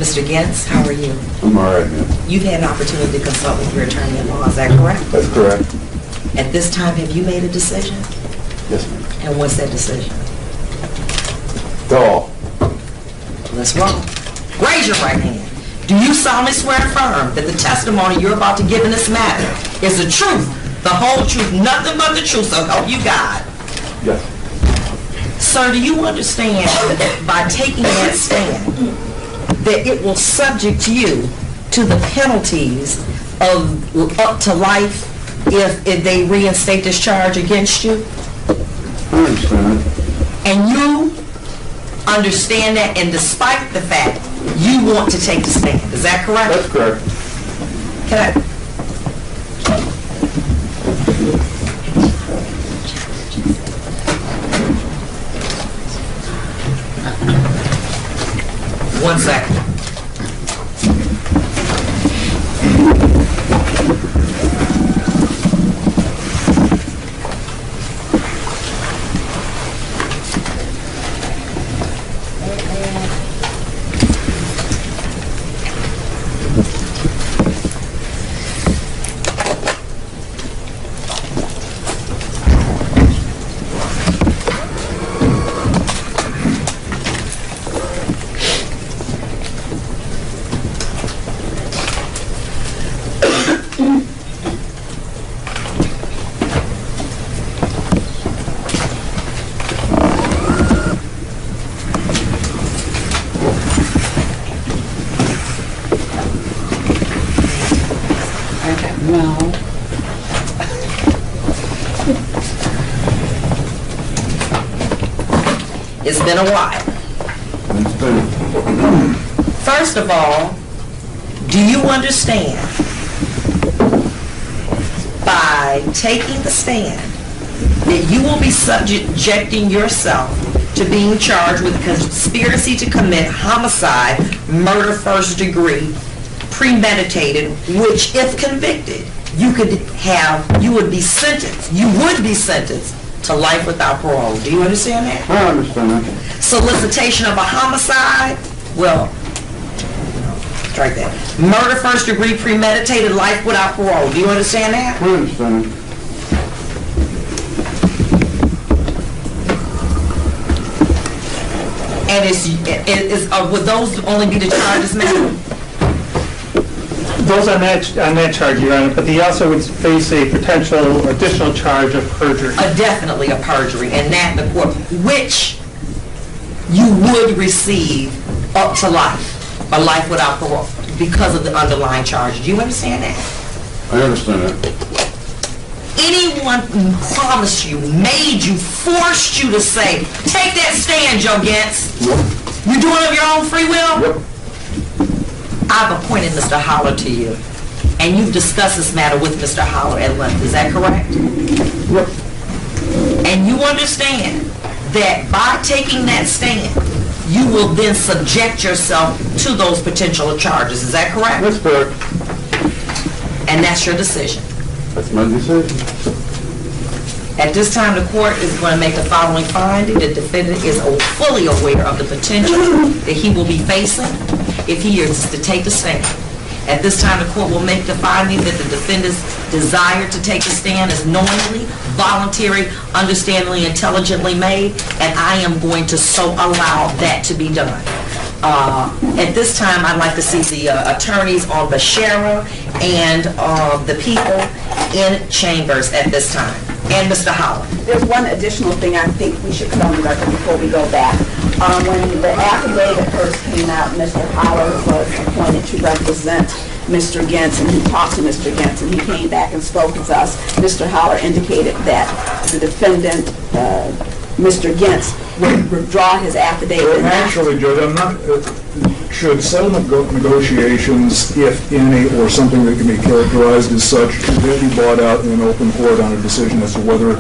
Mr. Gintz, how are you? I'm all right, ma'am. You've had an opportunity to consult with your attorney in law, is that correct? That's correct. At this time, have you made a decision? Yes, ma'am. And what's that decision? All. Let's roll. Raise your right hand. Do you solemnly swear and affirm that the testimony you're about to give in this matter is the truth, the whole truth, nothing but the truth, so help you God? Yes. Sir, do you understand that by taking that stand, that it will subject you to the penalties of up to life if they reinstate this charge against you? I understand. And you understand that, and despite the fact you want to take the stand, is that correct? That's correct. Can I? One second. No. It's been a while. It's been. First of all, do you understand by taking the stand that you will be subjecting yourself to being charged with conspiracy to commit homicide, murder first degree, premeditated, which if convicted, you would be sentenced to life without parole. Do you understand that? I understand that. Solicitation of a homicide, well, strike that. Murder first degree, premeditated, life without parole. Do you understand that? I understand that. And would those only be the charges, ma'am? Those on that charge, Your Honor, but he also would face a potential additional charge of perjury. Definitely a perjury, and that the court, which you would receive up to life, or life without parole, because of the underlying charge. Do you understand that? I understand that. Anyone who promised you, made you, forced you to say, take that stand, Joe Gintz. Yep. You doing it of your own free will? Yep. I've appointed Mr. Holler to you, and you've discussed this matter with Mr. Holler at length. Is that correct? Yep. And you understand that by taking that stand, you will then subject yourself to those potential charges. Is that correct? That's correct. And that's your decision. That's my decision. At this time, the court is going to make the following finding. The defendant is fully aware of the potential that he will be facing if he is to take the stand. At this time, the court will make the finding that the defendant's desire to take the stand is knowingly, voluntary, understandingly, intelligently made, and I am going to so allow that to be done. At this time, I'd like to see the attorneys on Bashara and the people in chambers at this time. And Mr. Holler. There's one additional thing I think we should put on the record before we go back. When the affidavit first came out, Mr. Holler was appointed to represent Mr. Gintz, and he talked to Mr. Gintz, and he came back and spoke with us. Mr. Holler indicated that the defendant, Mr. Gintz, would withdraw his affidavit. Well, actually, Judge, I'm not, should settlement negotiations, if any, or something that can be characterized as such, should they be brought out in an open court on a decision as to whether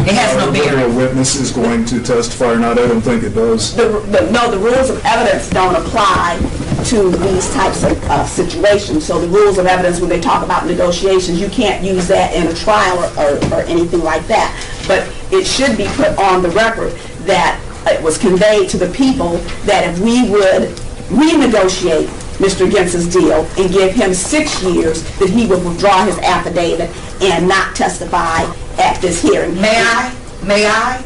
It has no whether bearing. a witness is going to testify or not? I don't think it does. No, the rules of evidence don't apply to these types of situations. So the rules of evidence, when they talk about negotiations, you can't use that in a trial or anything like that. But it should be put on the record that it was conveyed to the people that if we would renegotiate Mr. Gentz's deal and give him 6 years, that he would withdraw his affidavit and not testify at this hearing. May I? May I?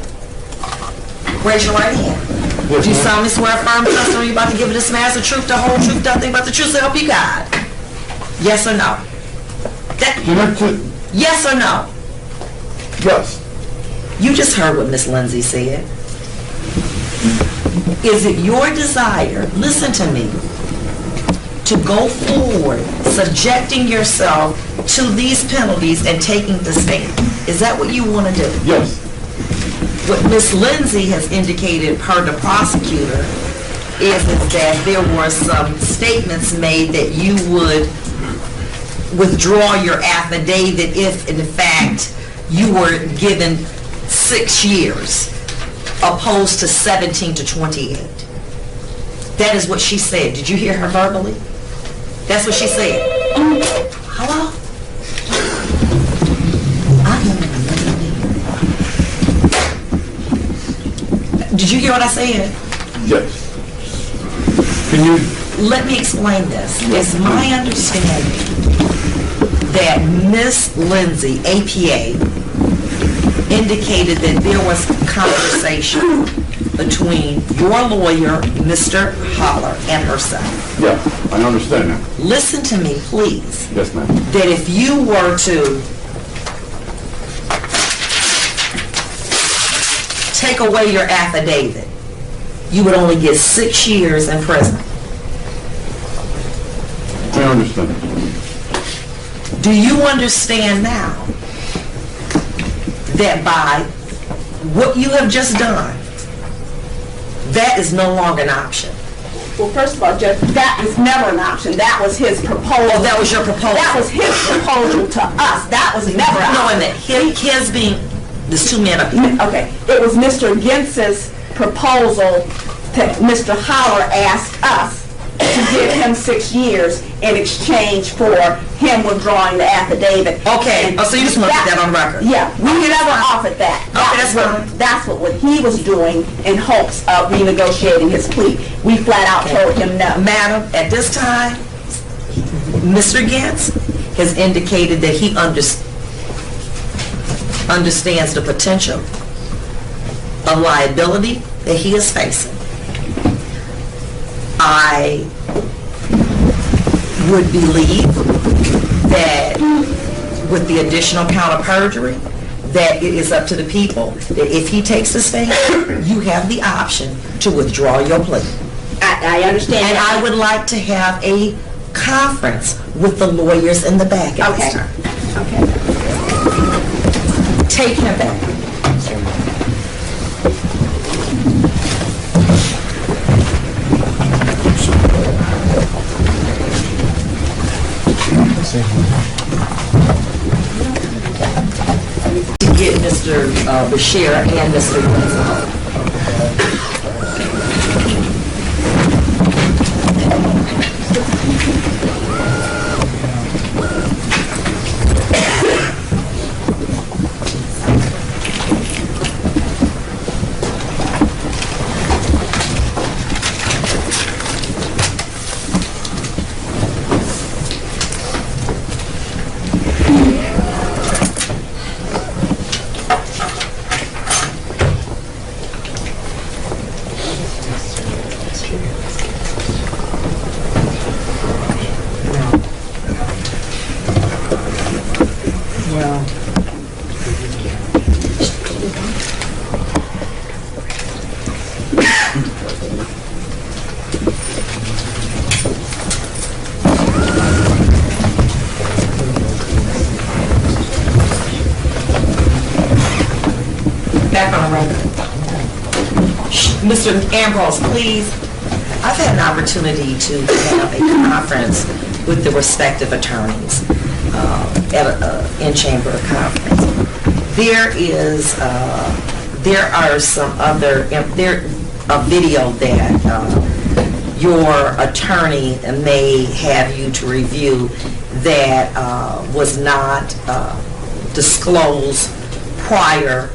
Raise your right hand. Yes, Do you ma'am. solemnly swear affirm testimony you're about to give this man the truth, the whole truth, nothing but the truth, so help you God? Yes or no? Yes or no? Yes. You just heard what Miss Lindsay said. Is it your desire, listen to me, to go forward subjecting yourself to these penalties and taking the stand? Is that what you want to do? Yes. What Miss Lindsay has indicated per the prosecutor is that there were some statements made that you would withdraw your affidavit if in fact you were given 6 years opposed to 17 to 28. That is what she said. Did you hear her verbally? That's what she said. Hello? Did you hear what I said? Yes. Can you? Let me explain this. It's my understanding that Miss Lindsay, APA, indicated that there was conversation between your lawyer, Mr. Holler, and herself. Yeah, I understand that. Listen to me, please. Yes, ma'am. That if you were to take away your affidavit, you would only get 6 years in prison. I understand. Do you understand now that by what you have just done, that is no longer an option? Well, first of all, Judge, that was never an option. That was his proposal. Oh, that was your proposal? That was his proposal to us. That was never an No, option. wait a minute. His being, there's 2 men up here. Okay, it was Mr. Gentz's proposal that Mr. Holler asked us to give him 6 years in exchange for him withdrawing the affidavit. Okay, oh, so you just want to put that on record? Yeah, we never offered that. Okay, that's fine. That's what he was doing in hopes of renegotiating his plea. We flat out told him no. Madam, at this time, Mr. Gantz has indicated that he understands the potential of liability that he is facing. I would believe that with the additional count of perjury, that it is up to the people, that if he takes the stand, you have the option to withdraw your plea. I understand. And I would like to have a conference with the lawyers in the back at this Okay. time. Okay. Take him back. To get Mr. Bashara and Mr. Winslow. Back on the record. Mr. Ambrose, please. I've had an opportunity to have a conference with the respective attorneys at an in-chamber conference. There are some other, a video that your attorney may have you to review that was not disclosed prior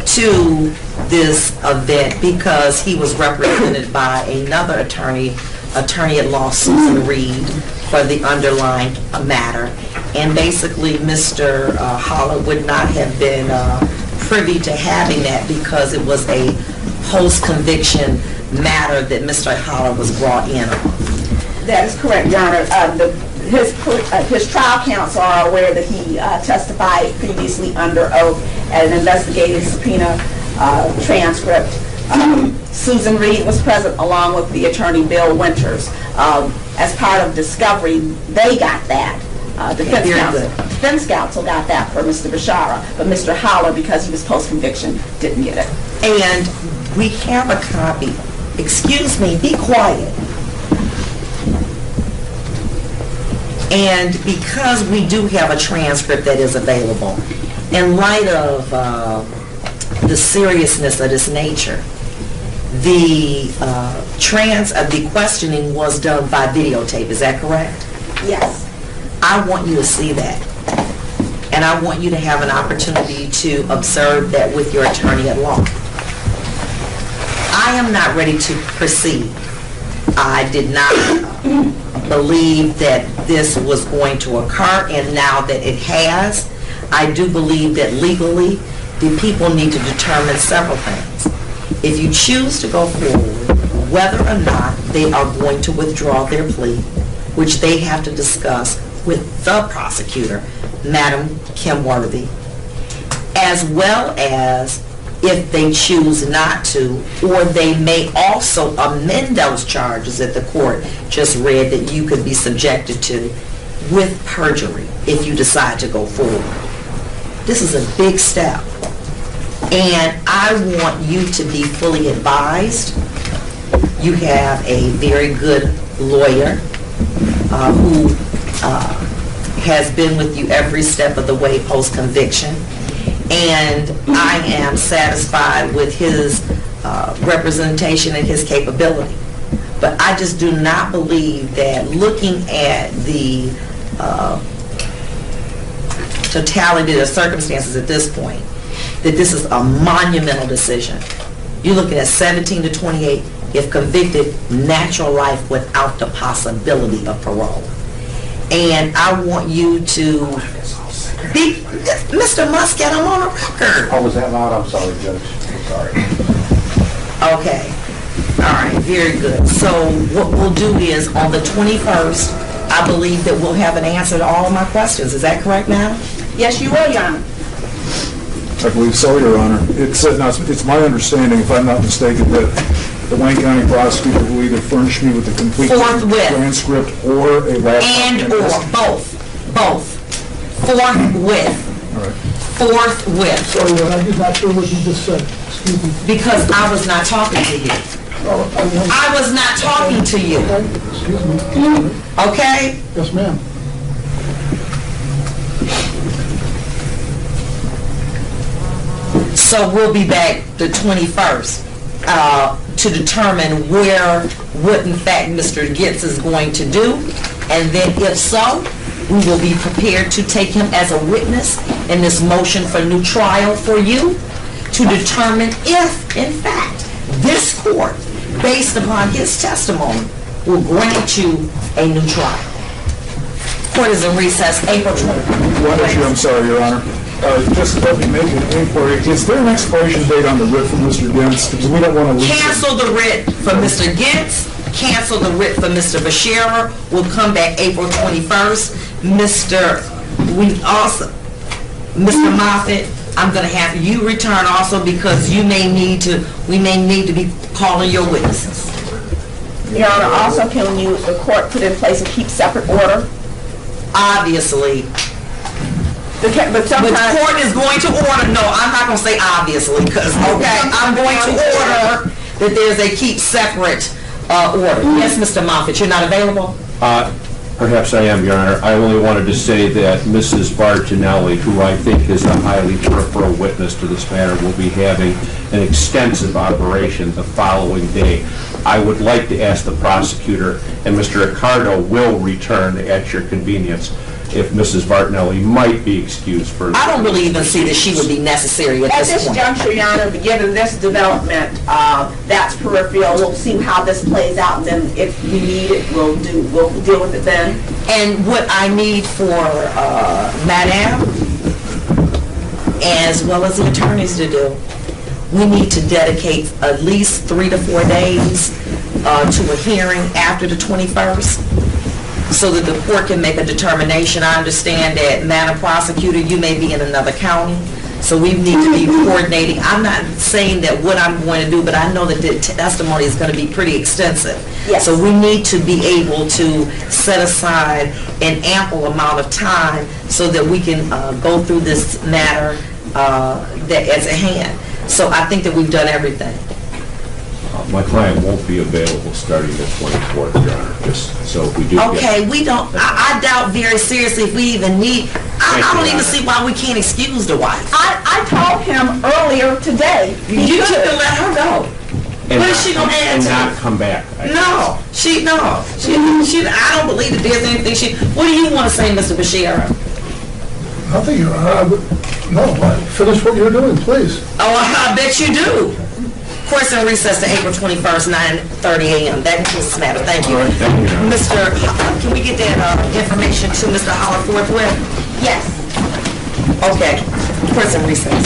to this event because he was represented by another attorney at law, Susan Reed, for the underlying matter. And basically, Mr. Holler would not have been privy to having that because it was a post-conviction matter that Mr. Holler was brought in on. That is correct, Your Honor. His trial counsel are aware that he testified previously under oath at an investigative subpoena transcript. Susan Reed was present along with the attorney Bill Winters. As part of discovery, they got that. Defense counsel got that for Mr. Bashara, but Mr. Holler, because he was post-conviction, didn't get it. And we have a copy. Excuse me, be quiet. And because we do have a transcript that is available, in light of the seriousness of this nature, the questioning was done by videotape. Is that correct? Yes. I want you to see that. And I want you to have an opportunity to observe that with your attorney at law. I am not ready to proceed. I did not believe that this was going to occur, and now that it has, I do believe that legally the people need to determine several things. If you choose to go forward, whether or not they are going to withdraw their plea, which they have to discuss with the prosecutor, Madam Kim Worthy, as well as if they choose not to, or they may also amend those charges that the court just read that you could be subjected to with perjury if you decide to go forward. This is a big step, and I want you to be fully advised. You have a very good lawyer who has been with you every step of the way post-conviction, and I am satisfied with his representation and his capability. But I just do not believe that looking at the totality of the circumstances at this point, that this is a monumental decision. You're looking at 17 to 28, if convicted, natural life without the possibility of parole. And I want you to be, Mr. Muscat, I'm on a record. Oh, was that loud? I'm sorry, Judge. I'm sorry. Okay. All right, very good. So what we'll do is, on the 21st, I believe that we'll have an answer to all of my questions. Is that correct, madam? Yes, you will, Your Honor. I believe so, Your Honor. It's my understanding, if I'm not mistaken, that the Wayne County prosecutor will either furnish me with a complete Forthwith. transcript or a laptop. And or both. Forthwith. All right. Forthwith. Sorry, I did not hear what you just said. Excuse me. Because I was not talking to you. I was not talking to you. Excuse me. Okay? Yes, ma'am. So we'll be back the 21st to determine what in fact Mr. Gitz is going to do. And then if so, we will be prepared to take him as a witness in this motion for new trial for you to determine if, in fact, this court, based upon his testimony, will grant you a new trial. Court is in recess April 20th. One issue, I'm sorry, Your Honor. Just let me make an inquiry. Is there an expiration date on the writ from Mr. Gintz? Because we don't want to lose it. Cancel the writ for Mr. Gintz, cancel the writ for Mr. Bashara. We'll come back April 21st. Mr. Moffitt, I'm going to have you return also because we may need to be calling your witnesses. Your Honor, also the court put in place a keep separate order? Obviously. But But sometimes... the court is going to order, no, I'm not going to say obviously, because, okay, I'm going to order that there's a keep separate order. Yes, Mr. Moffitt, you're not available? Perhaps I am, Your Honor. I only wanted to say that Mrs. Barginelli, who I think is a highly peripheral witness to this matter, will be having an extensive operation the following day. I would like to ask the prosecutor, and Mr. Accardo will return at your convenience, if Mrs. Bartonelli might be excused for... I don't really even see that she would be necessary at At this this point. juncture, Your Honor, given this development, that's peripheral. We'll see how this plays out, and then if we need it, we'll deal with it then. And what I need for Madame, as well as the attorneys to do, we need to dedicate at least 3 to 4 days to a hearing after the 21st, so that the court can make a determination. I understand that, Madam Prosecutor, you may be in another county, so we need to be coordinating. I'm not saying that what I'm going to do, but I know that the testimony is going to be pretty extensive. Yes. So we need to be able to set aside an ample amount of time so that we can go through this matter that is at hand. So I think that we've done everything. My client won't be available starting the 24th, Your Honor, just so if we do get... Okay, we don't, I doubt very seriously if we even need, I don't even see why we can't excuse the wife. I told him earlier today. You took to let her go. And What is not she gonna come- add And to not it? come back. No, I don't believe that there's anything what do you want to say, Mr. Bashara? Nothing, Your Honor. Finish what you're doing, please. Oh, I bet you do. Court's in recess to April 21st, 9:30 a.m. That concludes this matter. Thank you. All right, thank you, Your Honor. Mr., can we get that information to Mr. Holler forthwith? Yes. Okay. Court's in recess.